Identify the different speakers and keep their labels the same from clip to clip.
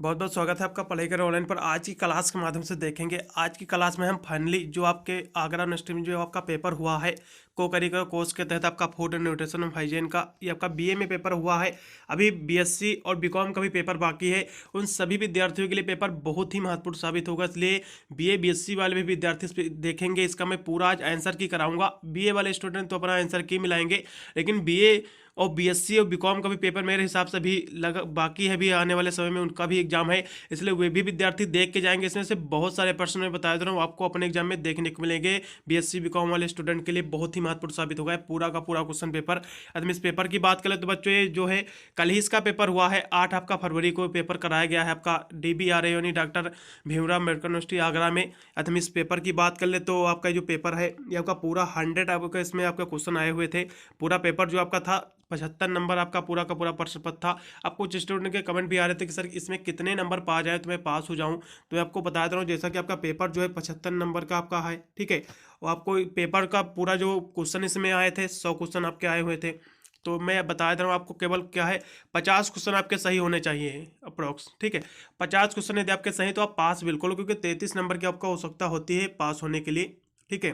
Speaker 1: बहुत बहुत स्वागत है आपका पढ़ाई करें ऑनलाइन पर। आज की क्लास के माध्यम से देखेंगे। आज की क्लास में हम फाइनली जो आपके आगरा यूनिवर्सिटी में जो आपका पेपर हुआ है को करिकुलर कोर्स के तहत आपका food and nutrition and hygiene का, ये आपका बीए में पेपर हुआ है। अभी बीएससी और बीकॉम का भी पेपर बाकी है। उन सभी विद्यार्थियों के लिए पेपर बहुत ही महत्वपूर्ण साबित होगा, इसलिए बीए बीएससी वाले भी विद्यार्थी इस पे देखेंगे। इसका मैं पूरा आज आंसर की कराऊंगा। बीए वाले स्टूडेंट तो अपना आंसर की मिलाएंगे, लेकिन बीए और बीएससी और बीकॉम का भी पेपर मेरे हिसाब से भी बाकी है। भी आने वाले समय में उनका भी एग्जाम है, इसलिए वे भी विद्यार्थी देख के जाएंगे। इसमें से बहुत सारे प्रश्न मैं बता दे रहा हूँ आपको अपने एग्जाम में देखने को मिलेंगे। बीएससी बीकॉम वाले स्टूडेंट के लिए बहुत ही महत्वपूर्ण साबित होगा पूरा का पूरा क्वेश्चन पेपर। अगर इस पेपर की बात करें तो बच्चों ये जो है कल ही इसका पेपर हुआ है। 8 आपका फरवरी को पेपर कराया गया है आपका DBRA यानी डॉक्टर भीमराव अम्बेडकर यूनिवर्सिटी आगरा में। अगर इस पेपर की बात कर ले तो आपका जो पेपर है ये आपका पूरा 100 आपका इसमें आपका क्वेश्चन आए हुए थे। पूरा पेपर जो आपका था 75 नंबर आपका पूरा का पूरा प्रश्न पत्र था। अब कुछ स्टूडेंट के कमेंट भी आ रहे थे कि सर इसमें कितने नंबर पा जाए तो मैं पास हो जाऊं। तो मैं आपको बता दे रहा हूँ, जैसा कि आपका पेपर जो है 75 नंबर का आपका है, ठीक है। और आपको पेपर का पूरा जो क्वेश्चन इसमें आए थे 100 क्वेश्चन आपके आए हुए थे। तो मैं बता दे रहा हूँ आपको, केवल क्या है 50 क्वेश्चन आपके सही होने चाहिए अप्रोक्स, ठीक है। 50 क्वेश्चन यदि आपके सही तो आप पास बिल्कुल, क्योंकि 33 नंबर की आपको आवश्यकता होती है पास होने के लिए, ठीक है।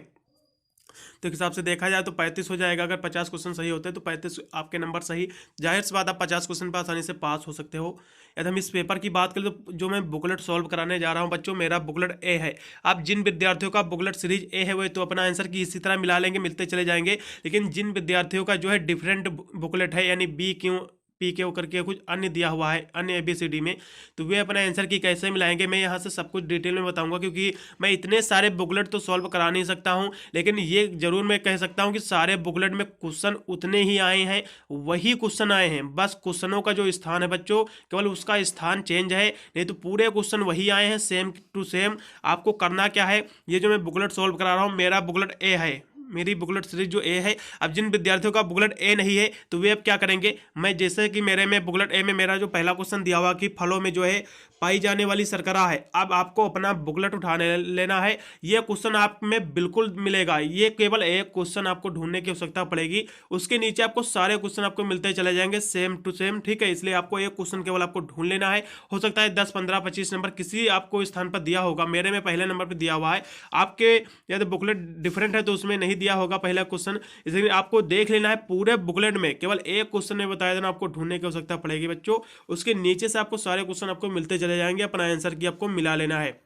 Speaker 1: तो हिसाब से देखा जाए तो 35 हो जाएगा। अगर 50 क्वेश्चन सही होते हैं तो 35 आपके नंबर सही, जाहिर सी बात आप 50 क्वेश्चन पर आसानी से पास हो सकते हो। यदि हम इस पेपर की बात करें तो जो मैं बुकलेट सॉल्व कराने जा रहा हूं बच्चों, मेरा बुकलेट ए है। आप जिन विद्यार्थियों का बुकलेट सीरीज ए है वो तो अपना आंसर की इसी तरह मिला लेंगे, मिलते चले जाएंगे। लेकिन जिन विद्यार्थियों का जो है डिफरेंट बुकलेट है, यानी BQ PQ करके कुछ अन्य दिया हुआ है अन्य ABCD में, तो वे अपना आंसर की कैसे मिलाएंगे मैं यहाँ से सब कुछ डिटेल में बताऊंगा। क्योंकि मैं इतने सारे बुकलेट तो सॉल्व करा नहीं सकता हूँ, लेकिन ये जरूर मैं कह सकता हूँ कि सारे बुकलेट में क्वेश्चन उतने ही आए हैं, वही क्वेश्चन आए हैं। बस क्वेश्चनों का जो स्थान है बच्चों, केवल उसका स्थान चेंज है, नहीं तो पूरे क्वेश्चन वही आए हैं सेम टू सेम। आपको करना क्या है, ये जो मैं बुकलेट सॉल्व करा रहा हूँ मेरा बुकलेट ए है, मेरी बुकलेट सीरीज जो ए है। अब जिन विद्यार्थियों का बुकलेट ए नहीं है तो वे अब क्या करेंगे, मैं जैसे कि मेरे में बुकलेट ए में मेरा जो पहला क्वेश्चन दिया हुआ कि फलों में जो है पाई जाने वाली शर्करा है, अब आपको अपना बुकलेट उठाने लेना है। ये क्वेश्चन आप में बिल्कुल मिलेगा, ये केवल एक क्वेश्चन आपको ढूंढने की आवश्यकता पड़ेगी, उसके नीचे आपको सारे क्वेश्चन आपको मिलते चले जाएंगे सेम टू सेम, ठीक है। इसलिए आपको एक क्वेश्चन केवल आपको ढूंढ लेना है। हो सकता है 10 15 25 नंबर किसी आपको स्थान पर दिया होगा, मेरे में पहले नंबर पर दिया हुआ है। आपके यदि बुकलेट डिफरेंट है तो उसमें नहीं दिया होगा पहला क्वेश्चन, इसलिए आपको देख लेना है पूरे बुकलेट में केवल एक क्वेश्चन ने बताया देना, आपको ढूंढने की आवश्यकता पड़ेगी बच्चों। उसके नीचे से आपको सारे क्वेश्चन आपको मिलते चले जाएंगे, अपना आंसर की आपको मिला लेना है।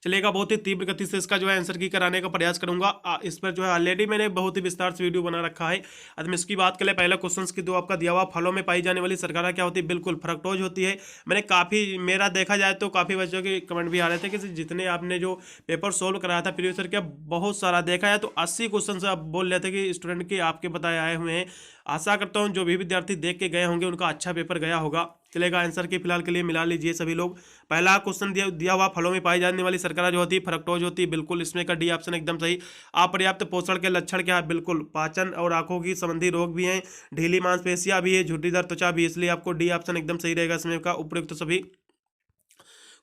Speaker 1: चलेगा, बहुत ही तीव्र गति से इसका जो है आंसर की कराने का प्रयास करूंगा। इस पर जो है ऑलरेडी मैंने बहुत ही विस्तार से वीडियो बना रखा है। अब मैं इसकी बात करें पहले क्वेश्चंस की, तो आपका दिया हुआ फलों में पाई जाने वाली शर्करा क्या होती है, बिल्कुल फ्रक्टोज होती है। मैंने काफ़ी मेरा देखा जाए तो काफ़ी बच्चों के कमेंट भी आ रहे थे कि जितने आपने जो पेपर सोल्व कराया था प्रीवियस ईयर का, बहुत सारा देखा जाए तो 80 क्वेश्चन से आप बोल रहे थे कि स्टूडेंट के आपके बताए आए हुए हैं। आशा करता हूँ जो भी विद्यार्थी देख के गए होंगे उनका अच्छा पेपर गया होगा। चलेगा, आंसर के फिलहाल के लिए मिला लीजिए सभी लोग। पहला क्वेश्चन दिया हुआ फलों में पाई जाने वाली शर्करा जो होती है फ्रक्टोज होती है, बिल्कुल इसमें का डी ऑप्शन एकदम सही। अपर्याप्त पोषण के लक्षण क्या है, बिल्कुल पाचन और आंखों की संबंधी रोग भी हैं, ढीली मांसपेशियां भी है, झुर्रीदार त्वचा भी, इसलिए आपको डी ऑप्शन एकदम सही रहेगा इसमें का उपयुक्त सभी।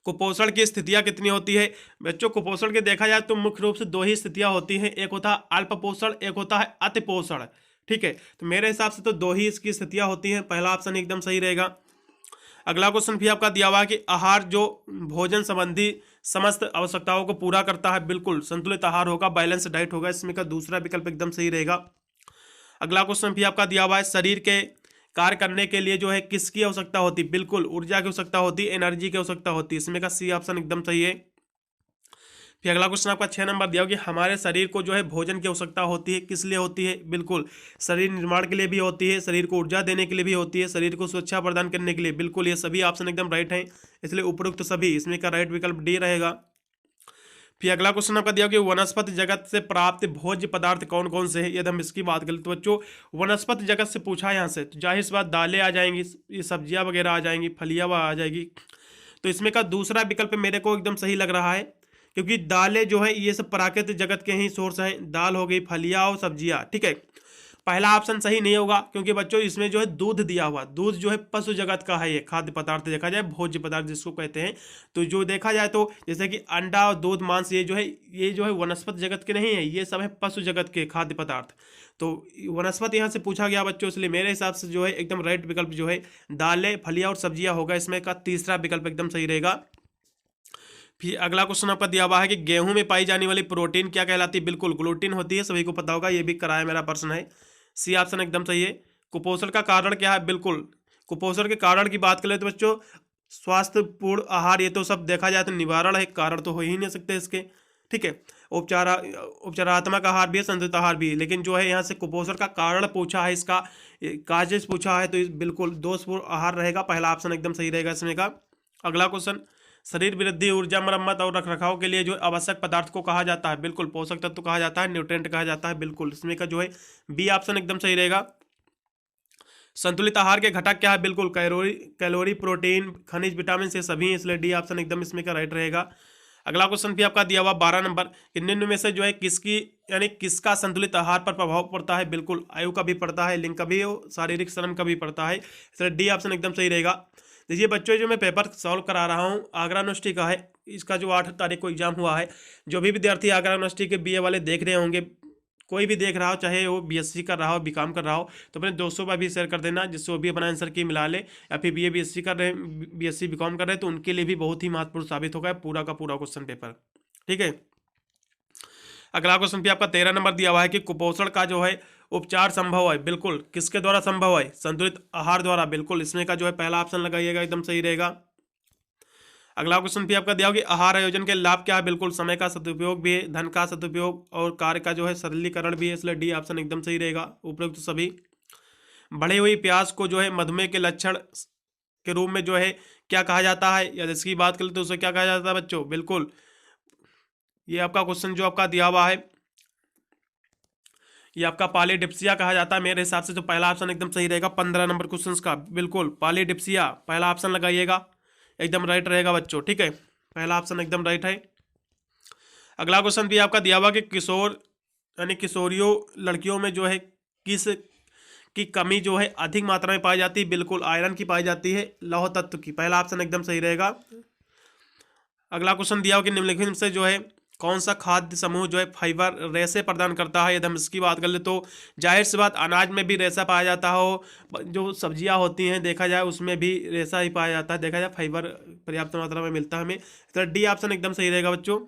Speaker 1: कुपोषण की स्थितियां कितनी होती है बच्चों, कुपोषण के देखा जाए तो मुख्य रूप से दो ही स्थितियां होती हैं, एक होता है अल्प पोषण, एक होता है अति पोषण, ठीक है। तो मेरे हिसाब से तो दो ही इसकी स्थितियां होती हैं, पहला ऑप्शन एकदम सही रहेगा। अगला क्वेश्चन भी आपका दिया हुआ है कि आहार जो भोजन संबंधी समस्त आवश्यकताओं को पूरा करता है, बिल्कुल संतुलित आहार होगा, बैलेंस डाइट होगा, इसमें का दूसरा विकल्प एकदम सही रहेगा। अगला क्वेश्चन भी आपका दिया हुआ है शरीर के कार्य करने के लिए जो है किसकी आवश्यकता होती है, बिल्कुल ऊर्जा की आवश्यकता होती है, एनर्जी की आवश्यकता होती है, इसमें का सी ऑप्शन एकदम सही है। फिर अगला क्वेश्चन आपका 6 नंबर दिया हो कि हमारे शरीर को जो है भोजन की आवश्यकता होती है, किस लिए होती है, बिल्कुल शरीर निर्माण के लिए भी होती है, शरीर को ऊर्जा देने के लिए भी होती है, शरीर को सुरक्षा प्रदान करने के लिए, बिल्कुल ये सभी ऑप्शन एकदम राइट हैं, इसलिए उपयुक्त सभी, इसमें का राइट विकल्प डी रहेगा। फिर अगला क्वेश्चन आपका दिया कि वनस्पति जगत से प्राप्त भोज्य पदार्थ कौन कौन से हैं। यदि हम इसकी बात करें तो बच्चों वनस्पति जगत से पूछा है यहाँ से, तो जाहिर सी बात दालें आ जाएंगी, ये सब्जियां वगैरह आ जाएंगी, फलियां आ जाएगी। तो इसमें का दूसरा विकल्प मेरे को एकदम सही लग रहा है, क्योंकि दालें जो है ये सब प्राकृतिक जगत के ही सोर्स हैं, दाल हो गई, फलियां और सब्जियां, ठीक है। पहला ऑप्शन सही नहीं होगा, क्योंकि बच्चों इसमें जो है दूध दिया हुआ, दूध जो है पशु जगत का है, ये खाद्य पदार्थ देखा जाए, भोज्य पदार्थ जिसको कहते हैं। तो जो देखा जाए तो जैसे कि अंडा और दूध मांस ये जो है वनस्पति जगत के नहीं है, ये सब है पशु जगत के खाद्य पदार्थ। तो वनस्पति यहाँ से पूछा गया बच्चों, इसलिए मेरे हिसाब से जो है एकदम राइट विकल्प जो है दालें, फलियां और सब्जियां होगा, इसमें का तीसरा विकल्प एकदम सही रहेगा। फिर अगला क्वेश्चन आपका दिया हुआ है कि गेहूं में पाई जाने वाली प्रोटीन क्या कहलाती है? बिल्कुल ग्लूटीन होती है, सभी को पता होगा, ये भी कराया मेरा प्रश्न है। सी ऑप्शन एकदम सही है। कुपोषण का कारण क्या है? बिल्कुल कुपोषण के कारण की बात करें तो बच्चों स्वास्थ्यपूर्ण आहार, ये तो सब देखा जाए तो निवारण है, कारण तो हो ही नहीं सकते इसके, ठीक है। उपचारात्मक आहार भी है, संतुलित आहार भी है, लेकिन जो है यहाँ से कुपोषण का कारण पूछा है, इसका काजेस पूछा है, तो इस बिल्कुल दोषपूर्ण आहार रहेगा, पहला ऑप्शन एकदम सही रहेगा इसमें का। अगला क्वेश्चन, शरीर वृद्धि, ऊर्जा, मरम्मत और रखरखाव के लिए जो आवश्यक पदार्थ को कहा जाता है? बिल्कुल पोषक तत्व कहा जाता है, न्यूट्रिएंट कहा जाता है, बिल्कुल इसमें का जो है बी ऑप्शन एकदम सही रहेगा। संतुलित आहार के घटक क्या है? बिल्कुल कैलोरी, प्रोटीन, खनिज, विटामिन से सभी, इसलिए डी ऑप्शन एकदम इसमें का राइट रहेगा। अगला क्वेश्चन भी आपका दिया हुआ 12 नंबर, कि निम्न में से जो है किसकी यानी किसका संतुलित आहार पर प्रभाव पड़ता है? बिल्कुल आयु का भी पड़ता है, लिंग का भी, शारीरिक श्रम का भी पड़ता है, इसलिए डी ऑप्शन एकदम सही रहेगा। देखिए बच्चों, जो मैं पेपर सॉल्व करा रहा हूँ आगरा यूनिवर्सिटी का है, इसका जो 8 तारीख को एग्जाम हुआ है, जो भी विद्यार्थी आगरा यूनिवर्सिटी के बीए वाले देख रहे होंगे, कोई भी देख रहा हो, चाहे वो बीएससी कर रहा हो, बीकॉम कर रहा हो, तो अपने दोस्तों पर भी शेयर कर देना, जिससे वो भी अपना आंसर की मिला ले, या फिर बीए बीएससी कर रहे, बीएससी बीकॉम कर रहे हैं, तो उनके लिए भी बहुत ही महत्वपूर्ण साबित होगा पूरा का पूरा क्वेश्चन पेपर, ठीक है। अगला क्वेश्चन भी आपका 13 नंबर दिया हुआ है कि कुपोषण का जो है उपचार संभव है? बिल्कुल किसके द्वारा संभव है? संतुलित आहार द्वारा, बिल्कुल इसमें का जो है पहला ऑप्शन लगाइएगा, एकदम सही रहेगा। अगला क्वेश्चन भी आपका दिया होगा कि आहार आयोजन के लाभ क्या है? बिल्कुल समय का सदुपयोग भी है, धन का सदुपयोग और कार्य का जो है सरलीकरण भी है, इसलिए डी ऑप्शन एकदम सही रहेगा उपरोक्त सभी। बढ़ी हुई प्यास को जो है मधुमेह के लक्षण के रूप में जो है क्या कहा जाता है? या इसकी बात करें तो उसे क्या कहा जाता है बच्चों? बिल्कुल ये आपका क्वेश्चन जो आपका दिया हुआ है, ये आपका पॉलीडिप्सिया कहा जाता है, मेरे हिसाब से तो पहला ऑप्शन एकदम सही रहेगा 15 नंबर क्वेश्चन का, बिल्कुल पॉलीडिप्सिया पहला ऑप्शन लगाइएगा, एकदम राइट रहेगा बच्चों, ठीक है, पहला ऑप्शन एकदम राइट है। अगला क्वेश्चन भी आपका दिया हुआ कि किशोर यानी किशोरियों लड़कियों में जो है किस की कमी जो है अधिक मात्रा में पाई जाती है? बिल्कुल आयरन की पाई जाती है, लौह तत्व की, पहला ऑप्शन एकदम सही रहेगा। अगला क्वेश्चन दिया हुआ कि निम्नलिखित में से जो है कौन सा खाद्य समूह जो है फाइबर रेशे प्रदान करता है? यदि हम इसकी बात कर ले तो जाहिर सी बात अनाज में भी रेशा पाया जाता हो, जो सब्जियां होती हैं देखा जाए उसमें भी रेशा ही पाया जाता है, देखा जाए फाइबर पर्याप्त मात्रा में मिलता है हमें, तो डी ऑप्शन एकदम सही रहेगा बच्चों।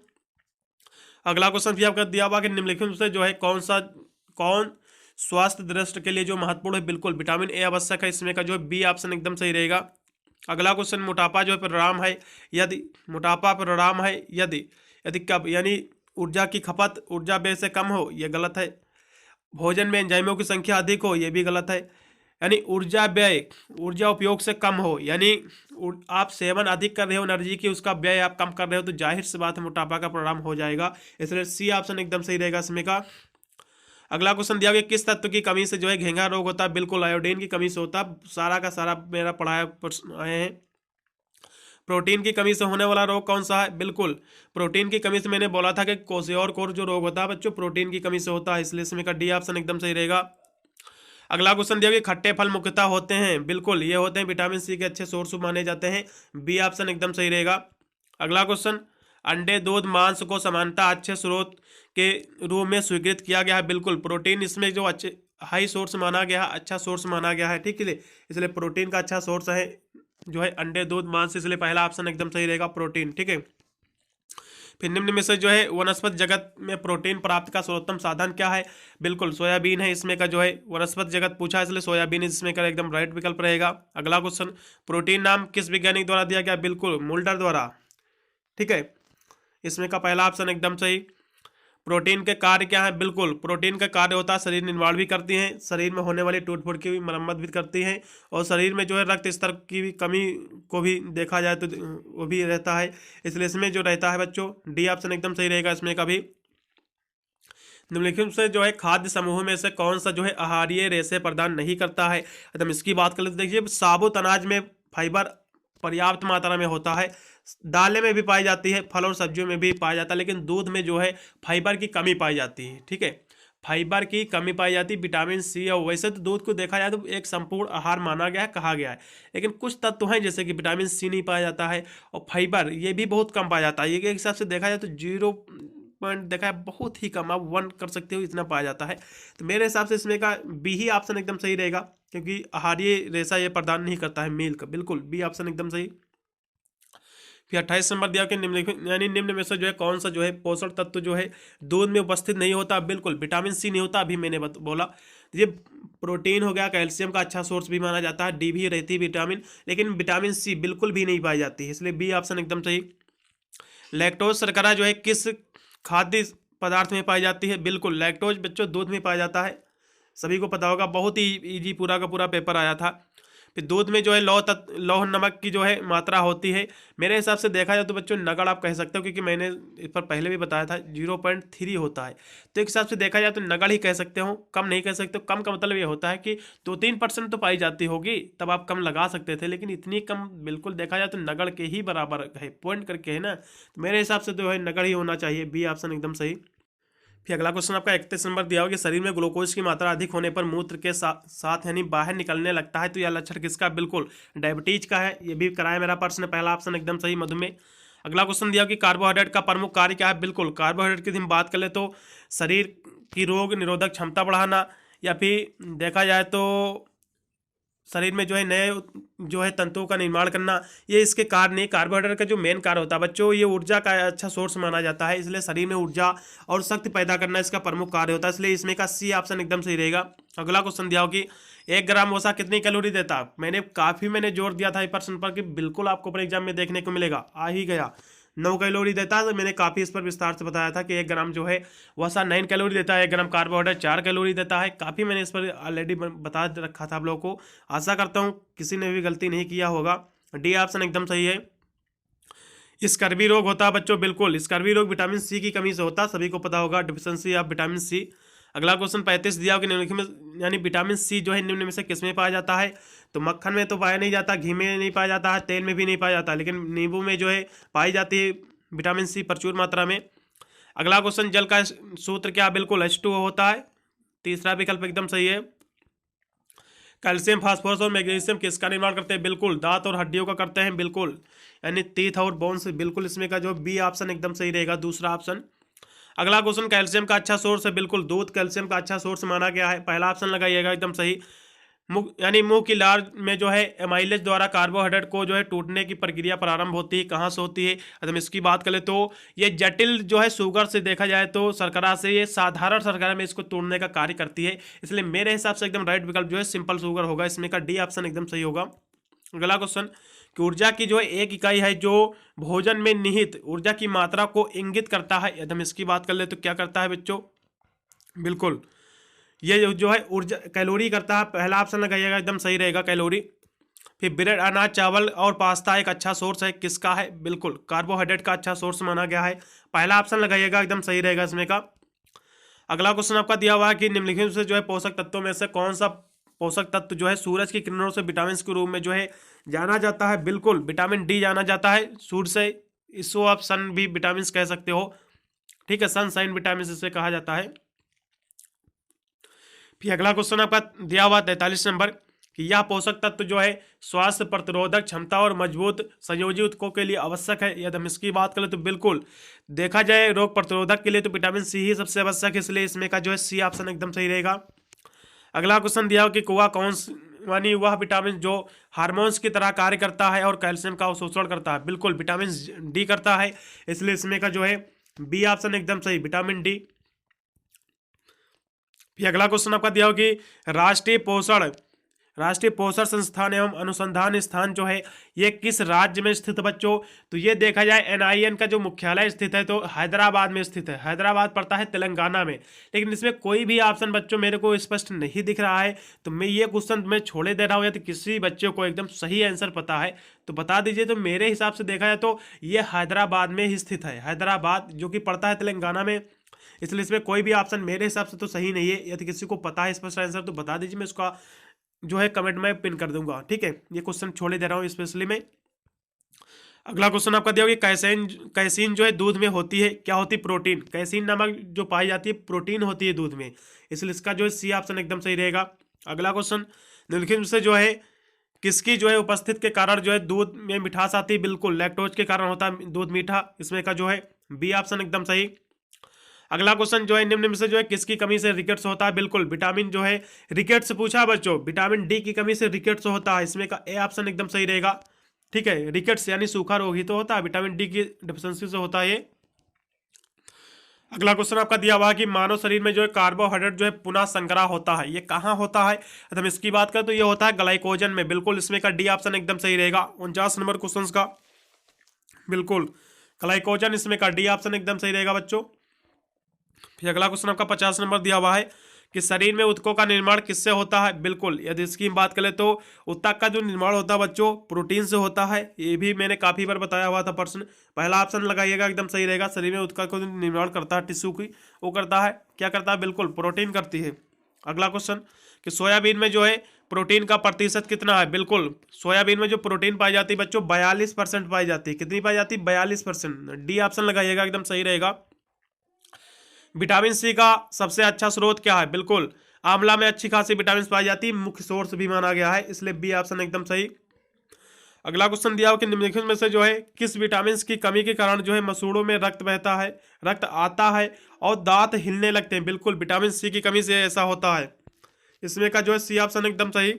Speaker 1: अगला क्वेश्चन भी आपका दिया हुआ कि निम्नलिखित में से जो है कौन स्वास्थ्य दृष्टि के लिए जो महत्वपूर्ण है? बिल्कुल विटामिन ए आवश्यक है, इसमें का जो है बी ऑप्शन एकदम सही रहेगा। अगला क्वेश्चन, मोटापा जो है परिणाम है यदि मोटापा परिणाम है यदि कब यानी ऊर्जा की खपत ऊर्जा व्यय से कम हो, यह गलत है। भोजन में एंजाइमों की संख्या अधिक हो, यह भी गलत है। यानी ऊर्जा व्यय ऊर्जा उपयोग से कम हो, यानी आप सेवन अधिक कर रहे हो एनर्जी की, उसका व्यय आप कम कर रहे हो, तो जाहिर सी बात है मोटापा का परिणाम हो जाएगा, इसलिए सी ऑप्शन एकदम सही रहेगा इसमें का। अगला क्वेश्चन दिया गया किस तत्व की कमी से जो है घेंघा रोग होता है? बिल्कुल आयोडीन की कमी से होता है, सारा का सारा मेरा पढ़ाया प्रश्न आए हैं। प्रोटीन की कमी से होने वाला रोग कौन सा है? बिल्कुल प्रोटीन की कमी से मैंने बोला था कि कोशियोर जो रोग होता है बच्चों प्रोटीन की कमी से होता है, इसलिए इसमें का डी ऑप्शन एकदम सही रहेगा। अगला क्वेश्चन दिया कि खट्टे फल मुख्यतः होते हैं, बिल्कुल ये होते हैं विटामिन सी के अच्छे सोर्स माने जाते हैं, बी ऑप्शन एकदम सही रहेगा। अगला क्वेश्चन, अंडे, दूध, मांस को समानता अच्छे स्रोत के रूप में स्वीकृत किया गया है, बिल्कुल प्रोटीन इसमें जो अच्छे हाई सोर्स माना गया है, अच्छा सोर्स माना गया है, ठीक है, इसलिए प्रोटीन का अच्छा सोर्स है जो है अंडे, दूध, मांस, इसलिए पहला ऑप्शन एकदम सही रहेगा प्रोटीन, ठीक है। फिर निम्न में से जो है वनस्पति जगत में प्रोटीन प्राप्त का सर्वोत्तम साधन क्या है? बिल्कुल सोयाबीन है, इसमें का जो है वनस्पति जगत पूछा है, इसलिए सोयाबीन इसमें का एकदम राइट विकल्प रहेगा। अगला क्वेश्चन, प्रोटीन नाम किस वैज्ञानिक द्वारा दिया गया? बिल्कुल मुल्डर द्वारा, ठीक है, इसमें का पहला ऑप्शन एकदम सही। प्रोटीन के कार्य क्या है? बिल्कुल प्रोटीन का कार्य होता है शरीर निर्माण भी करती हैं, शरीर में होने वाली टूट फूट की भी मरम्मत भी करती हैं, और शरीर में जो है रक्त स्तर की भी कमी को भी देखा जाए तो वो भी रहता है, इसलिए इसमें जो रहता है बच्चों डी ऑप्शन एकदम सही रहेगा इसमें का भी। निम्नलिखित से जो है खाद्य समूह में से कौन सा जो है आहारीय रेशे प्रदान नहीं करता है? एकदम इसकी बात कर लेते देखिए, साबुत अनाज में फाइबर पर्याप्त मात्रा में होता है, दालें में भी पाई जाती है, फल और सब्जियों में भी पाया जाता है, लेकिन दूध में जो है फाइबर की कमी पाई जाती है, ठीक है। फाइबर की कमी पाई जाती है, विटामिन सी। और वैसे तो दूध को देखा जाए तो एक संपूर्ण आहार माना गया है, कहा गया है, लेकिन कुछ तत्व हैं जैसे कि विटामिन सी नहीं पाया जाता है और फाइबर ये भी बहुत कम पाया जाता है। ये के हिसाब से देखा जाए तो 0 पॉइंट देखा है बहुत ही कम, आप 1 कर सकते हो, इतना पाया जाता है। तो मेरे हिसाब से इसमें का बी ही ऑप्शन एकदम सही रहेगा, क्योंकि आहारीय रेशा ये प्रदान नहीं करता है मिल्क। बिल्कुल बी ऑप्शन एकदम सही। फिर 28 नंबर दिया कि निम्नलिखित यानी निम्न में से जो है कौन सा जो है पोषण तत्व जो है दूध में उपस्थित नहीं होता। बिल्कुल विटामिन सी नहीं होता, अभी मैंने बोला। ये प्रोटीन हो गया, कैल्शियम का अच्छा सोर्स भी माना जाता है, डी भी रहती है विटामिन, लेकिन विटामिन सी बिल्कुल भी नहीं पाई जाती है, इसलिए बी ऑप्शन एकदम सही। लैक्टोज शर्करा जो है किस खाद्य पदार्थ में पाई जाती है। बिल्कुल लैक्टोज बच्चों दूध में पाया जाता है, सभी को पता होगा, बहुत ही इजी पूरा का पूरा पेपर आया था। फिर दूध में जो है लौह नमक की जो है मात्रा होती है। मेरे हिसाब से देखा जाए तो बच्चों नगड़ आप कह सकते हो, क्योंकि मैंने इस पर पहले भी बताया था 0.3 होता है, तो एक हिसाब से देखा जाए तो नगड़ ही कह सकते हो, कम नहीं कह सकते हो। कम का मतलब ये होता है कि 2-3% तो पाई जाती होगी, तब आप कम लगा सकते थे, लेकिन इतनी कम बिल्कुल देखा जाए तो नगड़ के ही बराबर है, पॉइंट करके है ना, तो मेरे हिसाब से जो है नगड़ ही होना चाहिए, बी ऑप्शन एकदम सही। फिर अगला क्वेश्चन आपका 31 नंबर दिया होगा कि शरीर में ग्लूकोज की मात्रा अधिक होने पर मूत्र के साथ यानी बाहर निकलने लगता है, तो यह लक्षण किसका। बिल्कुल डायबिटीज का है, ये भी कराया मेरा प्रश्न, पहला ऑप्शन एकदम सही मधुमेह। अगला क्वेश्चन दिया कि कार्बोहाइड्रेट का प्रमुख कार्य क्या है। बिल्कुल कार्बोहाइड्रेट की हम बात कर ले तो शरीर की रोग निरोधक क्षमता बढ़ाना, या फिर देखा जाए तो शरीर में जो है नए जो है तंतुओं का निर्माण करना, ये इसके कार्य नहीं। कार्बोहाइड्रेट का जो मेन कार्य होता है बच्चों, ये ऊर्जा का अच्छा सोर्स माना जाता है, इसलिए शरीर में ऊर्जा और शक्ति पैदा करना इसका प्रमुख कार्य होता है, इसलिए इसमें का सी ऑप्शन एकदम सही रहेगा। अगला क्वेश्चन दिया हो कि 1 ग्राम वसा कितनी कैलोरी देता है। मैंने जोर दिया था इस प्रश्न पर कि बिल्कुल आपको पर एग्जाम में देखने को मिलेगा, आ ही गया, 9 कैलोरी देता है। तो मैंने काफ़ी इस पर विस्तार से बताया था कि 1 ग्राम जो है वसा 9 कैलोरी देता है, 1 ग्राम कार्बोहाइड्रेट 4 कैलोरी देता है। काफ़ी मैंने इस पर ऑलरेडी बता रखा था आप लोगों को, आशा करता हूँ किसी ने भी गलती नहीं किया होगा। डी ऑप्शन एकदम सही है। स्कर्वी रोग होता है बच्चों, बिल्कुल स्कर्वी रोग विटामिन सी की कमी से होता है, सभी को पता होगा, डिफिशियंसी ऑफ विटामिन सी। अगला क्वेश्चन 35 दिया कि निम्नलिखित में यानी विटामिन सी जो है निम्न में से किस में पाया जाता है। तो मक्खन में तो पाया नहीं जाता, घी में नहीं पाया जाता है, तेल में भी नहीं पाया जाता, लेकिन नींबू में जो है पाई जाती है विटामिन सी प्रचुर मात्रा में। अगला क्वेश्चन जल का सूत्र क्या। बिल्कुल H2O होता है, तीसरा विकल्प एकदम सही है। कैल्शियम फास्फोरस और मैग्नीशियम किसका निर्माण करते हैं। बिल्कुल दांत और हड्डियों का करते हैं, बिल्कुल यानी टीथ और बोन्स, बिल्कुल इसमें का जो बी ऑप्शन एकदम सही रहेगा, दूसरा ऑप्शन। अगला क्वेश्चन कैल्शियम का अच्छा सोर्स है। बिल्कुल दूध कैल्शियम का अच्छा सोर्स माना गया है, पहला ऑप्शन लगाइएगा एकदम सही। मुंह की लार में जो है एमाइलेज द्वारा कार्बोहाइड्रेट को जो है टूटने की प्रक्रिया प्रारंभ होती है, कहाँ से होती है। अगर हम इसकी बात करें तो ये जटिल जो है शुगर से देखा जाए तो शर्करा से, ये साधारण शर्करा में इसको तोड़ने का कार्य करती है, इसलिए मेरे हिसाब से एकदम राइट विकल्प जो है सिंपल शुगर होगा, इसमें का डी ऑप्शन एकदम सही होगा। अगला क्वेश्चन कि ऊर्जा की जो है एक इकाई है जो भोजन में निहित ऊर्जा की मात्रा को इंगित करता है। यदि हम इसकी बात कर ले तो क्या करता है बच्चों। बिल्कुल ये जो है ऊर्जा कैलोरी करता है, पहला ऑप्शन लगाइएगा एकदम सही रहेगा कैलोरी। फिर ब्रेड अनाज चावल और पास्ता एक अच्छा सोर्स है, किसका है। बिल्कुल कार्बोहाइड्रेट का अच्छा सोर्स माना गया है, पहला ऑप्शन लगाइएगा एकदम सही रहेगा इसमें का। अगला क्वेश्चन आपका दिया हुआ है कि निम्नलिखित से जो है पोषक तत्वों में से कौन सा पोषक तत्व जो है सूरज की किरणों से विटामिन के रूप में जो है जाना जाता है। बिल्कुल विटामिन डी जाना जाता है सूर्य से, इसको आप सन भी विटामिन कह सकते हो, ठीक है, सनशाइन विटामिन इसे कहा जाता है। फिर अगला क्वेश्चन आपका दिया हुआ 43 नंबर कि यह पोषक तत्व जो है स्वास्थ्य प्रतिरोधक क्षमता और मजबूत संयोजी ऊतकों के लिए आवश्यक है। यदि हम इसकी बात करें तो बिल्कुल देखा जाए रोग प्रतिरोधक के लिए तो विटामिन सी ही सबसे आवश्यक है, इसलिए इसमें का जो है सी ऑप्शन एकदम सही रहेगा। अगला क्वेश्चन दिया हो कि कुआ कौन यानी वह विटामिन जो हार्मोन्स की तरह कार्य करता है और कैल्शियम का अवशोषण करता है। बिल्कुल विटामिन डी करता है, इसलिए इसमें का जो है बी ऑप्शन एकदम सही, विटामिन डी। फिर अगला क्वेश्चन आपका दिया हो कि राष्ट्रीय पोषण संस्थान एवं अनुसंधान स्थान जो है ये किस राज्य में स्थित बच्चों। तो ये देखा जाए एनआईएन का जो मुख्यालय स्थित है तो हैदराबाद में स्थित है, हैदराबाद पड़ता है तेलंगाना में, लेकिन इसमें कोई भी ऑप्शन बच्चों मेरे को स्पष्ट नहीं दिख रहा है, तो मैं ये क्वेश्चन मैं छोड़े दे रहा हूँ। यदि किसी बच्चे को एकदम सही आंसर पता है तो बता दीजिए। तो मेरे हिसाब से देखा जाए तो ये हैदराबाद में ही स्थित है, हैदराबाद जो कि पड़ता है तेलंगाना में, इसलिए इसमें कोई भी ऑप्शन मेरे हिसाब से तो सही नहीं है। यदि किसी को पता है स्पष्ट आंसर तो बता दीजिए, मैं उसका जो है कमेंट में पिन कर दूंगा, ठीक है। ये क्वेश्चन छोड़े दे रहा हूँ स्पेशली में। अगला क्वेश्चन आपका दिया होगा कैसेन कैसीन जो है दूध में होती है, क्या होती है? प्रोटीन। कैसीन नामक जो पाई जाती है प्रोटीन होती है दूध में, इसलिए इसका जो है सी ऑप्शन एकदम सही रहेगा। अगला क्वेश्चन निम्नलिखित में से जो है किसकी जो है उपस्थित के कारण जो है दूध में मिठास आती है? बिल्कुल लैक्टोज के कारण होता है दूध मीठा, इसमें का जो है बी ऑप्शन एकदम सही। अगला क्वेश्चन जो है निम्न में से जो है किसकी कमी से रिकेट्स होता है? बिल्कुल विटामिन जो है रिकेट्स पूछा है बच्चों, विटामिन डी की कमी से रिकेट्स होता है, इसमें का ए ऑप्शन एकदम सही रहेगा। ठीक है, रिकेट्स यानी सूखा रोग ही तो होता है, विटामिन डी की डिफिशियंसी से होता है ये। अगला क्वेश्चन आपका दिया हुआ है कि मानव शरीर में जो है कार्बोहाइड्रेट जो है पुनः संग्रह होता है, ये कहाँ होता है? अगर हम इसकी बात करें तो ये होता है ग्लाइकोजन में, बिल्कुल इसमें का डी ऑप्शन एकदम सही रहेगा 49 नंबर क्वेश्चन का। बिल्कुल ग्लाइकोजन इसमें का डी ऑप्शन एकदम सही रहेगा बच्चों। फिर अगला क्वेश्चन आपका 50 नंबर दिया हुआ है कि शरीर में ऊतकों का निर्माण किससे होता है? बिल्कुल यदि इसकी बात करें तो ऊतक का जो निर्माण होता है बच्चों प्रोटीन से होता है, ये भी मैंने काफी बार बताया हुआ था प्रश्न। पहला ऑप्शन लगाइएगा एकदम सही रहेगा। शरीर में ऊतक का जो निर्माण करता है टिश्यू की, वो करता है क्या करता है? बिल्कुल प्रोटीन करती है। अगला क्वेश्चन कि सोयाबीन में जो है प्रोटीन का प्रतिशत कितना है? बिल्कुल सोयाबीन में जो प्रोटीन पाई जाती है बच्चों 42% पाई जाती है। कितनी पाई जाती है? 42%। डी ऑप्शन लगाइएगा एकदम सही रहेगा। विटामिन सी का सबसे अच्छा स्रोत क्या है? बिल्कुल आंवला में अच्छी खासी विटामिन पाई जाती है, मुख्य सोर्स भी माना गया है, इसलिए बी ऑप्शन एकदम सही। अगला क्वेश्चन दिया हो कि निम्नलिखित में से जो है किस विटामिन की कमी के कारण जो है मसूड़ों में रक्त बहता है, रक्त आता है और दांत हिलने लगते हैं? बिल्कुल विटामिन सी की कमी से ऐसा होता है, इसमें का जो है सी ऑप्शन एकदम सही।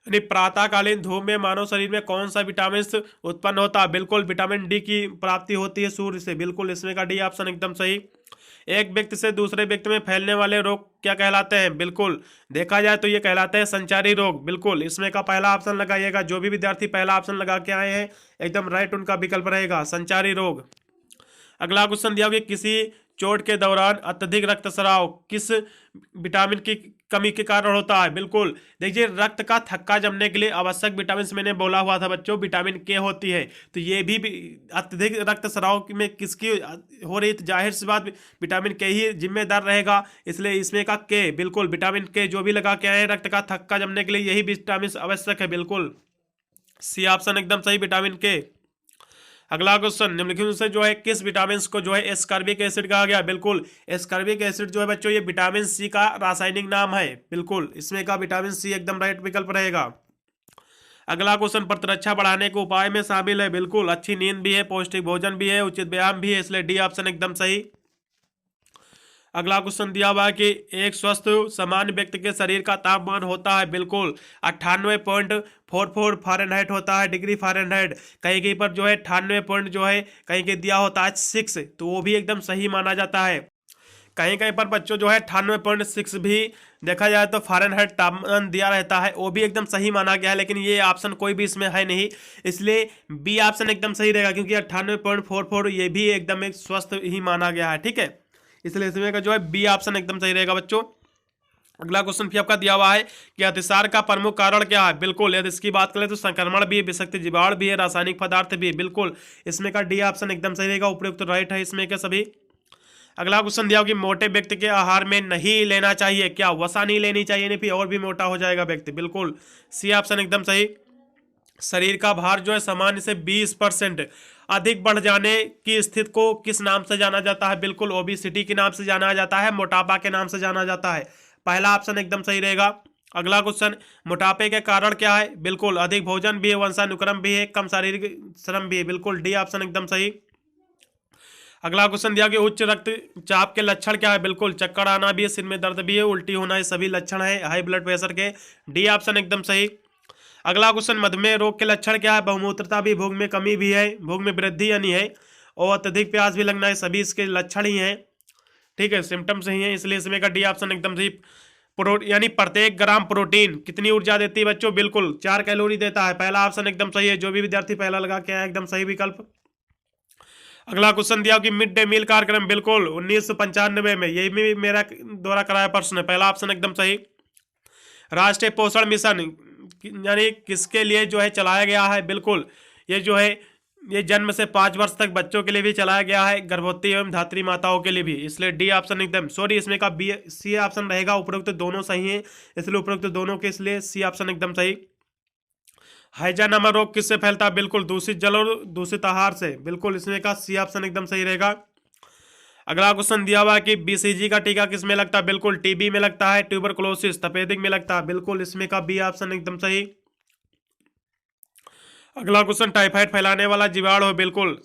Speaker 1: यानी प्रातःकालीन धूप में मानव शरीर में कौन सा विटामिन उत्पन्न होता है? बिल्कुल विटामिन डी की प्राप्ति होती है सूर्य से, बिल्कुल इसमें का डी ऑप्शन एकदम सही। एक व्यक्ति से दूसरे व्यक्ति में फैलने वाले रोग क्या कहलाते हैं? बिल्कुल देखा जाए तो ये कहलाते हैं संचारी रोग, बिल्कुल इसमें का पहला ऑप्शन लगाइएगा। जो भी विद्यार्थी पहला ऑप्शन लगा के आए हैं एकदम राइट उनका विकल्प रहेगा संचारी रोग। अगला क्वेश्चन दिया कि किसी चोट के दौरान अत्यधिक रक्तस्राव किस विटामिन की कमी के कारण होता है? बिल्कुल देखिए रक्त का थक्का जमने के लिए आवश्यक विटामिन मैंने बोला हुआ था बच्चों विटामिन के होती है, तो ये भी अत्यधिक रक्तस्राव में किसकी हो रही? तो जाहिर सी बात विटामिन के ही जिम्मेदार रहेगा, इसलिए इसमें का के, बिल्कुल विटामिन के जो भी लगा के आए रक्त का थक्का जमने के लिए यही विटामिन आवश्यक है, बिल्कुल सी ऑप्शन एकदम सही विटामिन के। अगला क्वेश्चन निम्नलिखित में से जो है किस विटामिन को जो है एस्कॉर्बिक एसिड कहा गया? बिल्कुल एस्कॉर्बिक एसिड जो है बच्चों ये विटामिन सी का रासायनिक नाम है, बिल्कुल इसमें का विटामिन सी एकदम राइट विकल्प रहेगा। अगला क्वेश्चन प्रतिरक्षा बढ़ाने के उपाय में शामिल है? बिल्कुल अच्छी नींद भी है, पौष्टिक भोजन भी है, उचित व्यायाम भी है, इसलिए डी ऑप्शन एकदम सही। अगला क्वेश्चन दिया हुआ है कि एक स्वस्थ सामान्य व्यक्ति के शरीर का तापमान होता है? बिल्कुल 98.44 फ़ारेनहाइट होता है, डिग्री फ़ारेनहाइट। कहीं कहीं पर जो है 98 पॉइंट जो है कहीं कहीं दिया होता है 6, तो वो भी एकदम सही माना जाता है। कहीं कहीं पर बच्चों जो है 98.6 भी देखा जाए तो फ़ारेनहाइट तापमान दिया रहता है, वो भी एकदम सही माना गया है, लेकिन ये ऑप्शन कोई भी इसमें है नहीं, इसलिए बी ऑप्शन एकदम सही रहेगा क्योंकि 98.44 ये भी एकदम एक स्वस्थ ही माना गया है। ठीक है, इसलिए इसमें का जो है बी ऑप्शन एकदम सही रहेगा बच्चों। अगला क्वेश्चन भी आपका दिया हुआ है कि अतिसार का प्रमुख कारण क्या है? बिल्कुल यदि इसकी बात करें तो संक्रमण भी है, विषाक्त जीवाणु भी है, रासायनिक पदार्थ भी है, बिल्कुल इसमें का डी ऑप्शन एकदम सही रहेगा, उपयुक्त राइट है इसमें के सभी। अगला क्वेश्चन दिया कि मोटे व्यक्ति के आहार में नहीं लेना चाहिए क्या? वसा नहीं लेनी चाहिए, नहीं फिर और भी मोटा हो जाएगा व्यक्ति, बिल्कुल सी ऑप्शन एकदम सही। शरीर का भार जो है सामान्य से 20% अधिक बढ़ जाने की स्थिति को किस नाम से जाना जाता है? बिल्कुल ओबेसिटी के नाम से जाना जाता है, मोटापा के नाम से जाना जाता है, पहला ऑप्शन एकदम सही रहेगा। अगला क्वेश्चन मोटापे के कारण क्या है? बिल्कुल अधिक भोजन भी है, वंशानुक्रम भी है, कम शारीरिक श्रम भी है, बिल्कुल डी ऑप्शन एकदम सही। अगला क्वेश्चन दिया कि उच्च रक्तचाप के लक्षण क्या है? बिल्कुल चक्कर आना भी है, सिर में दर्द भी है, उल्टी होना, ये सभी लक्षण है हाई ब्लड प्रेशर के, डी ऑप्शन एकदम सही। अगला क्वेश्चन मधुमेह रोग के लक्षण क्या है? बहुमूत्रता भी, भूख में कमी भी है, भूख में वृद्धि यानी है, और अत्यधिक प्यास भी लगना है, सभी इसके लक्षण ही हैं। ठीक है, सिम्टम्स ही हैं, इसलिए इसमें का डी ऑप्शन एकदम सही। यानी प्रत्येक ग्राम प्रोटीन कितनी ऊर्जा देती है बच्चों? बिल्कुल 4 कैलोरी देता है, पहला ऑप्शन एकदम सही है। जो भी विद्यार्थी पहला लगा के आया एकदम सही विकल्प। अगला क्वेश्चन दिया कि मिड डे मील कार्यक्रम, बिल्कुल 1995 में, यही भी मेरा द्वारा कराया प्रश्न है, पहला ऑप्शन एकदम सही। राष्ट्रीय पोषण मिशन यानी किसके लिए जो है चलाया गया है? बिल्कुल ये जो है ये जन्म से 5 वर्ष तक बच्चों के लिए भी चलाया गया है, गर्भवती एवं धात्री माताओं के लिए भी, इसलिए डी ऑप्शन एकदम सॉरी इसमें का बी सी ऑप्शन रहेगा, उपरोक्त दोनों सही है, इसलिए उपरोक्त दोनों के इसलिए सी ऑप्शन एकदम सही। हैजा नामक रोग किससे फैलता है? बिल्कुल दूषित जल और दूषित आहार से। बिल्कुल इसमें का सी ऑप्शन एकदम सही रहेगा। अगला क्वेश्चन दिया हुआ है कि बीसीजी का टीका किसमें लगता है? बिल्कुल टीबी में लगता है। ट्यूबरकुलोसिस तपेदिक में लगता है। बिल्कुल इसमें का बी ऑप्शन एकदम सही। अगला क्वेश्चन टाइफाइड फैलाने वाला जीवाणु है? बिल्कुल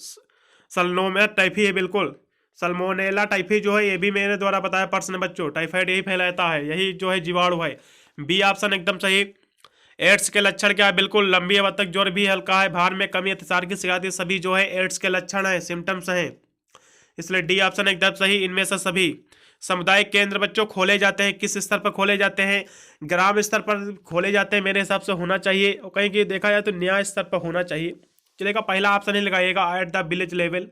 Speaker 1: सल्मोनेला टाइफी है। बिल्कुल सल्मोनेला टाइफी जो है ये भी मेरे द्वारा बताया प्रश्न बच्चों, टाइफाइड यही फैलाता है, यही जो है जीवाणु है। बी ऑप्शन एकदम सही। एड्स के लक्षण क्या है? बिल्कुल लंबी अवधि तक ज्वर भी हल्का है, भार में कमी, अतिसार की शिकायत, ये सभी जो है एड्स के लक्षण है, सिम्टम्स हैं। इसलिए डी ऑप्शन एकदम सही इनमें से सभी। सामुदायिक केंद्र बच्चों खोले जाते हैं, किस स्तर पर खोले जाते हैं? ग्राम स्तर पर खोले जाते हैं, मेरे हिसाब से होना चाहिए, और कहीं कि देखा जाए तो न्याय स्तर पर होना चाहिए। चलेगा, पहला ऑप्शन ही लगाइएगा एट द विलेज लेवल।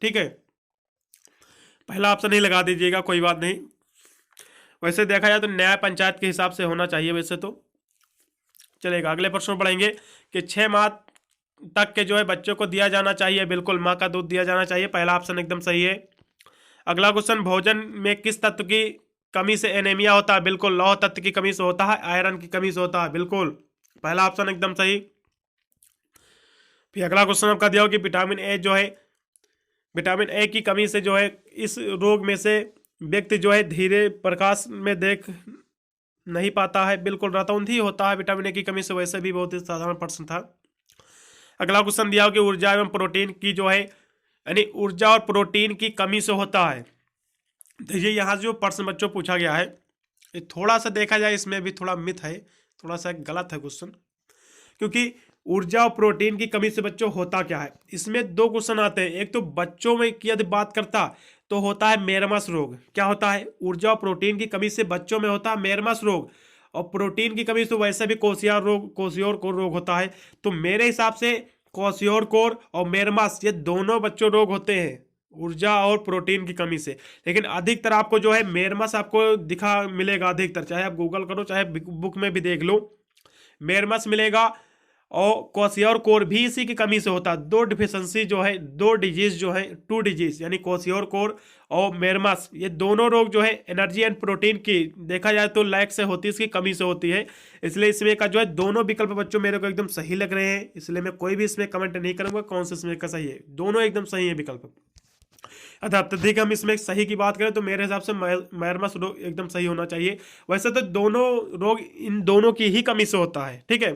Speaker 1: ठीक है, पहला ऑप्शन ही लगा दीजिएगा, कोई बात नहीं। वैसे देखा जाए तो न्याय पंचायत के हिसाब से होना चाहिए वैसे तो। चलेगा, अगले प्रश्न पढ़ेंगे कि 6 माह तक के जो है बच्चों को दिया जाना चाहिए। बिल्कुल माँ का दूध दिया जाना चाहिए, पहला ऑप्शन एकदम सही है। अगला क्वेश्चन, भोजन में किस तत्व की कमी से एनीमिया होता है? बिल्कुल लौह तत्व की कमी से होता है, आयरन की कमी से होता है। बिल्कुल पहला ऑप्शन एकदम सही। फिर अगला क्वेश्चन आपका दिया हो कि विटामिन ए जो है, विटामिन ए की कमी से जो है इस रोग में से व्यक्ति जो है धीरे प्रकाश में देख नहीं पाता है। बिल्कुल रतौंधी होता है विटामिन ए की कमी से, वैसे भी बहुत ही साधारण प्रश्न था। अगला क्वेश्चन दिया हो कि ऊर्जा एवं प्रोटीन की जो है, यानी ऊर्जा और प्रोटीन की कमी से होता है। देखिए यहाँ जो प्रश्न बच्चों पूछा गया है, ये थोड़ा सा देखा जाए इसमें भी थोड़ा मिथ है, थोड़ा सा गलत है क्वेश्चन, क्योंकि ऊर्जा और प्रोटीन की कमी से बच्चों होता क्या है। इसमें दो क्वेश्चन आते हैं, एक तो बच्चों में की यदि बात करता तो होता है मेरमस रोग। क्या होता है? ऊर्जा और प्रोटीन की कमी से बच्चों में होता है मेरमस रोग, और प्रोटीन की कमी से वैसे भी कोशियोर कोर रोग होता है। तो मेरे हिसाब से कोशियोर कोर और मेरमस ये दोनों बच्चों रोग होते हैं ऊर्जा और प्रोटीन की कमी से। लेकिन अधिकतर आपको जो है मेरमस आपको दिखा मिलेगा अधिकतर, चाहे आप गूगल करो चाहे बुक में भी देख लो, मेरमस मिलेगा। और कोशियोर कोर भी इसी की कमी से होता है। दो डिफिशेंसी जो है, दो डिजीज जो है, टू डिजीज यानी कोशियोर कोर और मेरमस, ये दोनों रोग जो है एनर्जी एंड प्रोटीन की देखा जाए तो लैक से होती है, इसकी कमी से होती है। इसलिए इसमें का जो है दोनों विकल्प बच्चों मेरे को एकदम सही लग रहे हैं, इसलिए मैं कोई भी इसमें कमेंट नहीं करूंगा कौन सा इसमें का सही है, दोनों एकदम सही है विकल्प। अत्यधिक हम इसमें सही की बात करें तो मेरे हिसाब से मेरमस रोग एकदम सही होना चाहिए। वैसे तो दोनों रोग इन दोनों की ही कमी से होता है, ठीक है,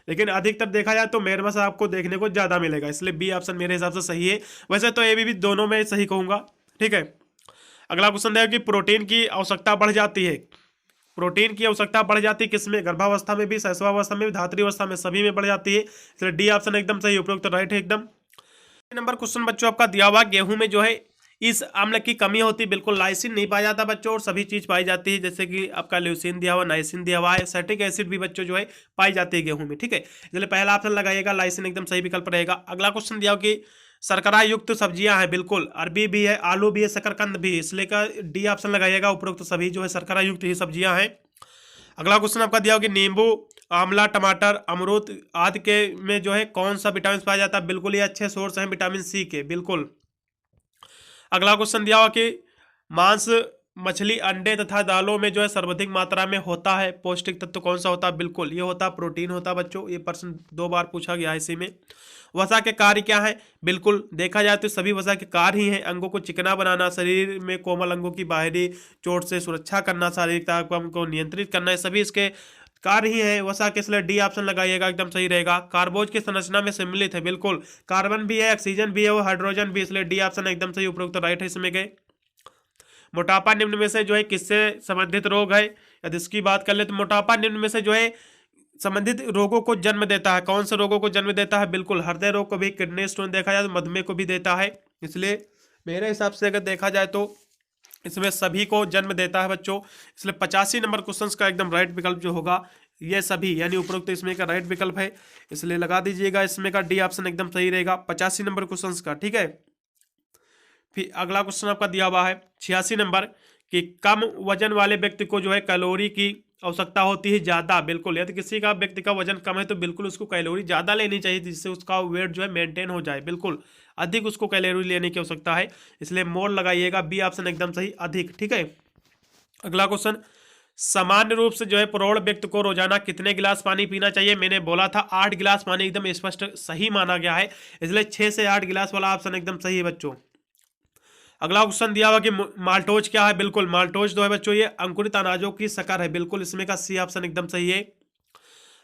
Speaker 1: लेकिन अधिकतर देखा जाए तो मेरमस आपको देखने को ज्यादा मिलेगा, इसलिए बी ऑप्शन मेरे हिसाब से सही है। वैसे तो ए भी दोनों में सही कहूंगा, ठीक है। अगला क्वेश्चन है कि प्रोटीन की आवश्यकता बढ़ जाती है। प्रोटीन की आवश्यकता बढ़ जाती है किसमें? गर्भावस्था में भी, शैशवावस्था में भी, धात्री अवस्था में, सभी में बढ़ जाती है, इसलिए डी ऑप्शन एकदम सही, उपयुक्त राइट है एकदम। नंबर क्वेश्चन बच्चों आपका दिया हुआ, गेहूं में जो है इस अम्ल की कमी होती है। बिल्कुल लाइसिन नहीं पाया जाता बच्चों, और सभी चीज पाई जाती है, जैसे कि आपका ल्यूसिन दिया हुआ, नाइसिन दिया हुआ है, एसिटिक एसिड भी बच्चों जो है पाई जाती है गेहूं में, ठीक है। इसलिए पहला ऑप्शन लगाइएगा, लाइसिन एकदम सही विकल्प रहेगा। अगला क्वेश्चन दिया हो कि शर्करा युक्त सब्जियां हैं। बिल्कुल अरबी भी है, आलू भी है, शकरकंद भी है, इसलिए का डी ऑप्शन लगाइएगा, उपरोक्त सभी जो है शर्करा युक्त ही सब्जियां हैं। अगला क्वेश्चन आपका दिया हो कि नींबू, आंवला, टमाटर, अमरूद आदि के में जो है कौन सा विटामिन पाया जाता है? बिल्कुल ये अच्छे सोर्स हैं विटामिन सी के, बिल्कुल। अगला क्वेश्चन दिया हुआ कि मांस, मछली, अंडे तथा दालों में जो है सर्वाधिक मात्रा में होता है पौष्टिक तत्व कौन सा होता है? बिल्कुल ये होता है प्रोटीन होता है बच्चों, ये प्रश्न 2 बार पूछा गया है इसी में। वसा के कार्य क्या है? बिल्कुल देखा जाए तो सभी वसा के कार्य ही हैं, अंगों को चिकना बनाना, शरीर में कोमल अंगों की बाहरी चोट से सुरक्षा करना, शारीरिक तापमान को नियंत्रित करना, ये सभी इसके कार्य ही है वसा के, इसलिए डी ऑप्शन लगाइएगा एकदम सही रहेगा। कार्बोज की संरचना में सम्मिलित है, बिल्कुल कार्बन भी है, ऑक्सीजन भी है, वो हाइड्रोजन भी, इसलिए डी ऑप्शन एकदम सही, उपयुक्त राइट है इसमें गए। मोटापा निम्न में से जो है किससे संबंधित रोग है? यदि इसकी बात कर ले तो मोटापा निम्न में से जो है संबंधित रोगों को जन्म देता है। कौन से रोगों को जन्म देता है? बिल्कुल हृदय रोग को भी, किडनी स्टोन देखा जाए तो मधुमेह को भी देता है, इसलिए मेरे हिसाब से अगर देखा जाए तो इसमें सभी को जन्म देता है बच्चों। इसलिए 85 नंबर क्वेश्चन का एकदम राइट विकल्प जो होगा ये सभी, यानी उपरोक्त इसमें का राइट विकल्प है, इसलिए लगा दीजिएगा इसमें का डी ऑप्शन एकदम सही रहेगा 85 नंबर क्वेश्चन का, ठीक है। फिर अगला क्वेश्चन आपका दिया हुआ है 86 नंबर कि कम वजन वाले व्यक्ति को जो है कैलोरी की आवश्यकता होती है ज्यादा। बिल्कुल यदि किसी का व्यक्ति का वजन कम है तो बिल्कुल उसको कैलोरी ज्यादा लेनी चाहिए, जिससे उसका वेट जो है मेंटेन हो जाए, बिल्कुल अधिक उसको कैलोरी लेने की आवश्यकता है, इसलिए मोर लगाइएगा, बी ऑप्शन एकदम सही, अधिक, ठीक है। अगला क्वेश्चन सामान्य रूप से जो है प्रौढ़ व्यक्ति को रोजाना कितने गिलास पानी पीना चाहिए? मैंने बोला था 8 गिलास पानी एकदम स्पष्ट सही माना गया है, इसलिए 6 से 8 गिलास वाला ऑप्शन एकदम सही है बच्चों। अगला क्वेश्चन दिया हुआ कि माल्टोज क्या है? बिल्कुल माल्टोज जो है बच्चों ये अंकुरित अनाजों की शक्कर है, बिल्कुल इसमें का सी ऑप्शन एकदम सही है।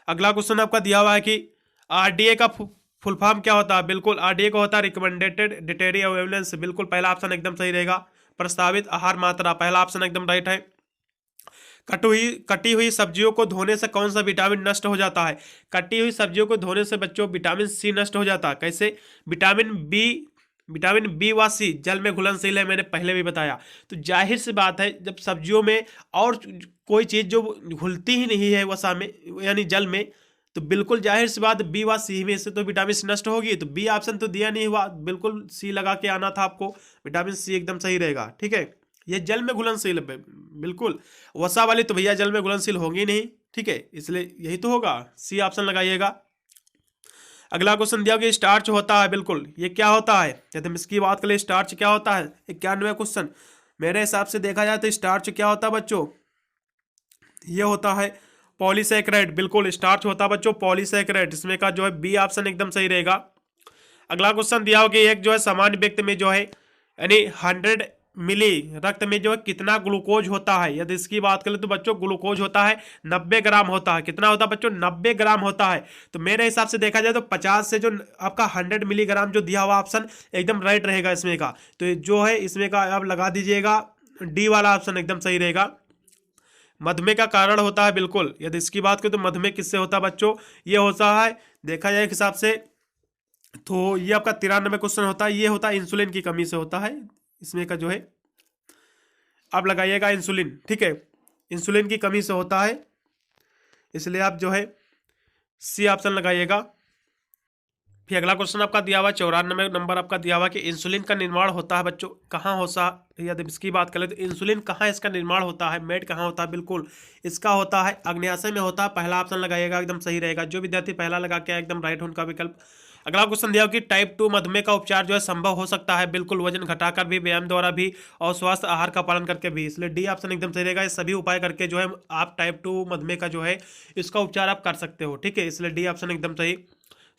Speaker 1: अगला क्वेश्चन आपका दिया हुआ है कि आरडीए का फुल फॉर्म क्या होता है? बिल्कुल आरडीए का होता है रिकमेंडेड डाइटरी अवेलेबल, बिल्कुल पहला ऑप्शन एकदम सही रहेगा। प्रस्तावित आहार मात्रा, पहला ऑप्शन एकदम राइट है। कटी हुई सब्जियों को धोने से कौन सा विटामिन नष्ट हो जाता है? कटी हुई सब्जियों को धोने से बच्चों विटामिन सी नष्ट हो जाता है। कैसे? विटामिन बी व सी जल में घुलनशील है, मैंने पहले भी बताया। तो जाहिर सी बात है जब सब्जियों में और कोई चीज़ जो घुलती ही नहीं है वसा में यानी जल में, तो बिल्कुल जाहिर सी बात बी व सी में से तो विटामिन सी नष्ट होगी। तो बी ऑप्शन तो दिया नहीं हुआ, बिल्कुल सी लगा के आना था आपको। विटामिन सी एकदम सही रहेगा, ठीक है। ये जल में घुलनशील है, बिल्कुल वसा वाली तो भैया जल में घुलनशील होगी नहीं, ठीक है, इसलिए यही तो होगा, सी ऑप्शन लगाइएगा। अगला क्वेश्चन दिया कि स्टार्च होता है, बिल्कुल ये क्या होता है? यदि हम इसकी बात करें स्टार्च क्या होता है, 91वां क्वेश्चन। मेरे हिसाब से देखा जाए तो स्टार्च क्या होता है बच्चों? ये होता है पॉलीसैकेराइड, बिल्कुल स्टार्च होता है बच्चों पॉलीसैकेराइड, इसमें का जो है बी ऑप्शन एकदम सही रहेगा। अगला क्वेश्चन दिया हो कि एक जो है सामान्य व्यक्ति में जो है यानी 100 मिली रक्त में जो है कितना ग्लूकोज होता है? यदि इसकी बात करें तो बच्चों ग्लूकोज होता है 90 ग्राम होता है। कितना होता है बच्चों? 90 ग्राम होता है। तो मेरे हिसाब से देखा जाए तो 50 से जो आपका 100 मिलीग्राम जो दिया हुआ ऑप्शन एकदम राइट रहेगा इसमें का। तो जो है इसमें का आप लगा दीजिएगा, डी वाला ऑप्शन एकदम सही रहेगा। मधुमेह का कारण होता है, बिल्कुल यदि इसकी बात करें तो मधुमेह किससे होता है बच्चों? ये होता है देखा जाए हिसाब से तो ये आपका 93 क्वेश्चन होता है, ये होता है इंसुलिन की कमी से होता है। इसमें का जो है आप लगाइएगा इंसुलिन, ठीक है, इंसुलिन की कमी से होता है, इसलिए आप जो है सी ऑप्शन लगाइएगा। फिर अगला क्वेश्चन आपका दिया हुआ 94 नंबर आपका दिया हुआ कि इंसुलिन का निर्माण होता है बच्चों कहाँ होता है? यदि इसकी बात करें तो इंसुलिन कहाँ इसका निर्माण होता है, मेड कहाँ होता है? बिल्कुल इसका होता है अग्न्याशय में होता है, पहला ऑप्शन लगाइएगा एकदम सही रहेगा। जो विद्यार्थी पहला लगा के एकदम राइट उनका विकल्प। अगला क्वेश्चन दिया कि टाइप 2 मधुमेह का उपचार जो है संभव हो सकता है, बिल्कुल वजन घटाकर भी, व्यायाम द्वारा भी और स्वास्थ्य आहार का पालन करके भी, इसलिए डी ऑप्शन एकदम सही रहेगा। ये सभी उपाय करके जो है आप टाइप 2 मधुमेह का जो है इसका उपचार आप कर सकते हो, ठीक है, इसलिए डी ऑप्शन एकदम सही।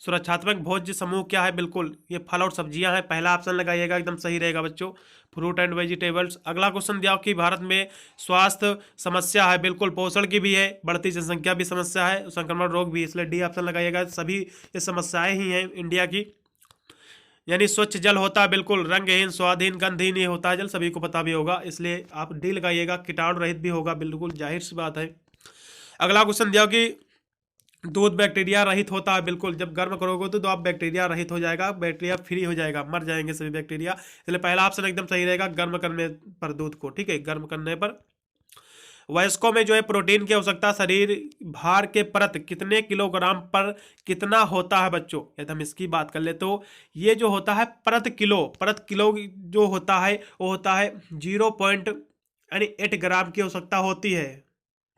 Speaker 1: सुरक्षात्मक भोज्य समूह क्या है? बिल्कुल ये फल और सब्जियां हैं, पहला ऑप्शन लगाइएगा एकदम सही रहेगा बच्चों, फ्रूट एंड वेजिटेबल्स। अगला क्वेश्चन दिया कि भारत में स्वास्थ्य समस्या है, बिल्कुल पोषण की भी है, बढ़ती जनसंख्या भी समस्या है, संक्रमण रोग भी, इसलिए डी ऑप्शन लगाइएगा। सभी ये समस्याएं ही हैं इंडिया की। यानी स्वच्छ जल होता है, बिल्कुल रंगहीन स्वादहीन गंधहीन ये होता है जल, सभी को पता भी होगा, इसलिए आप डी लगाइएगा। कीटाणु रहित भी होगा, बिल्कुल जाहिर सी बात है। अगला क्वेश्चन दिया कि दूध बैक्टीरिया रहित होता है, बिल्कुल जब गर्म करोगे तो आप बैक्टीरिया रहित हो जाएगा, बैक्टीरिया फ्री हो जाएगा, मर जाएंगे सभी बैक्टीरिया, इसलिए पहला ऑप्शन एकदम सही रहेगा गर्म करने पर दूध को, ठीक है, गर्म करने पर। वयस्कों में जो है प्रोटीन की आवश्यकता शरीर भार के परत कितने किलोग्राम पर कितना होता है बच्चों? यदि हम इसकी बात कर ले तो ये जो होता है परत किलो जो होता है वो होता है 0.8 ग्राम की आवश्यकता होती है,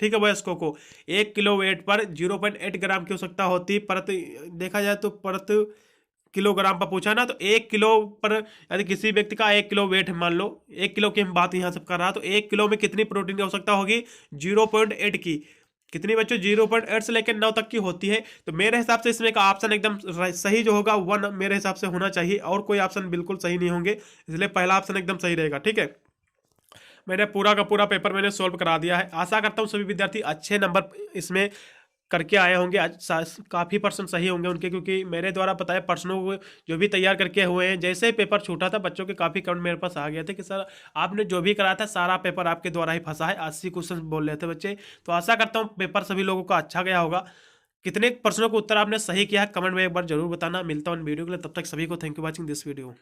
Speaker 1: ठीक है। वयस्कों को 1 किलो वेट पर 0.8 ग्राम की आवश्यकता होती है परत, देखा जाए तो परत किलोग्राम पर पूछा ना, तो 1 किलो पर यदि किसी व्यक्ति का 1 किलो वेट मान लो, 1 किलो की हम बात यहाँ से कर रहा, तो 1 किलो में कितनी प्रोटीन की आवश्यकता होगी? 0.8 की। कितनी बच्चों? 0.8 से लेकर 9 तक की होती है। तो मेरे हिसाब से इसमें का ऑप्शन एकदम सही जो होगा 1 मेरे हिसाब से होना चाहिए, और कोई ऑप्शन बिल्कुल सही नहीं होंगे, इसलिए पहला ऑप्शन एकदम सही रहेगा, ठीक है। मैंने पूरा का पूरा पेपर मैंने सोल्व करा दिया है। आशा करता हूँ सभी विद्यार्थी अच्छे नंबर इसमें करके आए होंगे, आज काफ़ी परसेंट सही होंगे उनके, क्योंकि मेरे द्वारा पता है प्रश्नों को जो भी तैयार करके हुए हैं, जैसे ही पेपर छूटा था बच्चों के काफ़ी कमेंट मेरे पास आ गए थे कि सर आपने जो भी कराया था सारा पेपर आपके द्वारा ही फंसा है, 80 क्वेश्चन बोल रहे थे बच्चे। तो आशा करता हूँ पेपर सभी लोगों का अच्छा गया होगा। कितने प्रश्नों को उत्तर आपने सही किया है कमेंट में एक बार जरूर बताना। मिलता हूँ वीडियो के लिए, तब तक सभी को thank you watching this video.